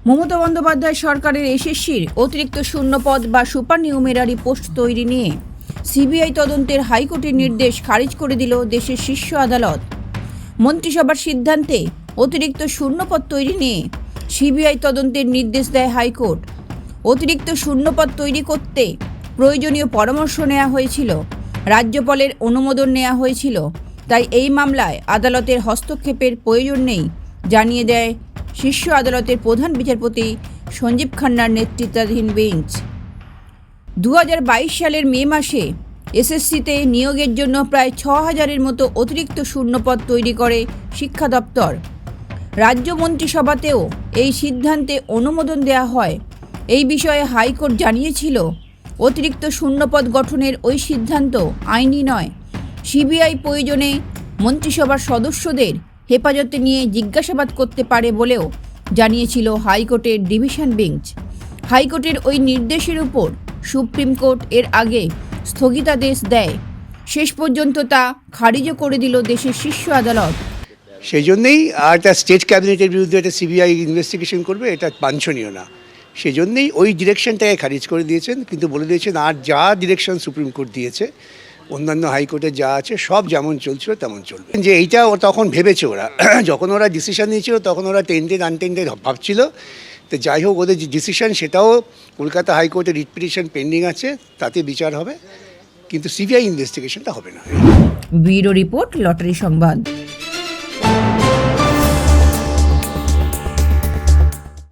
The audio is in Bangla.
মমতা বন্দ্যোপাধ্যায় সরকারের এসএসসির অতিরিক্ত শূন্যপদ বা সুপারনিউমেরারি পোস্ট তৈরি নিয়ে সিবিআই তদন্তের হাইকোর্টের নির্দেশ খারিজ করে দিল দেশের শীর্ষ আদালত। মন্ত্রিসভার সিদ্ধান্তে অতিরিক্ত শূন্যপদ তৈরি নিয়ে সিবিআই তদন্তের নির্দেশ দেয় হাইকোর্ট। অতিরিক্ত শূন্যপদ তৈরি করতে প্রয়োজনীয় পরামর্শ নেওয়া হয়েছিল, রাজ্যপালের অনুমোদন নেওয়া হয়েছিল, তাই এই মামলায় আদালতের হস্তক্ষেপের প্রয়োজন নেই জানিয়ে দেয় শীর্ষ আদালতের প্রধান বিচারপতি সঞ্জীব খান্নার নেতৃত্বাধীন বেঞ্চ। 2022 সালের মে মাসে এসএসসিতে নিয়োগের জন্য প্রায় 6000-এর মতো অতিরিক্ত শূন্যপদ তৈরি করে শিক্ষা দপ্তর। রাজ্য মন্ত্রিসভাতেও এই সিদ্ধান্তে অনুমোদন দেওয়া হয়। এই বিষয়ে হাইকোর্ট জানিয়েছিল, অতিরিক্ত শূন্যপদ গঠনের ওই সিদ্ধান্ত আইনি নয়। সিবিআই প্রয়োজনে মন্ত্রিসভার সদস্যদের হেফাজতে নিয়ে জিজ্ঞাসাবাদ করতে পারে বলেও জানিয়েছিল হাইকোর্টের ডিভিশন বেঞ্চ। হাইকোর্টের ওই নির্দেশের উপর সুপ্রিম কোর্ট এর আগে স্থগিতাদেশ দেয়। শেষ পর্যন্ত তা খারিজও করে দিল দেশের শীর্ষ আদালত। সেই জন্যেই আর একটা স্টেট ক্যাবিনেটের বিরুদ্ধে একটা সিবিআই ইনভেস্টিগেশন করবে, এটা বাঞ্ছনীয় না। সেই জন্যেই ওই ডিরেকশনটাকে খারিজ করে দিয়েছেন, কিন্তু বলে দিয়েছেন আর যা ডিরেকশন সুপ্রিম কোর্ট দিয়েছে, অন্যান্য হাইকোর্টে যা আছে সব যেমন চলছিল তেমন চলবে। যে এইটা তখন ভেবেছে ওরা, যখন ওরা ডিসিশন নিয়েছিল তখন ওরা টেন্টেড আনটেন্টেড ভাবছিল। তো যাই হোক, ওদের যে ডিসিশন সেটাও কলকাতা হাইকোর্টে রিট পিটিশন পেন্ডিং আছে, তাতে বিচার হবে, কিন্তু সিবিআই ইনভেস্টিগেশনটা হবে না। ব্যুরো রিপোর্ট, লটারি সংবাদ।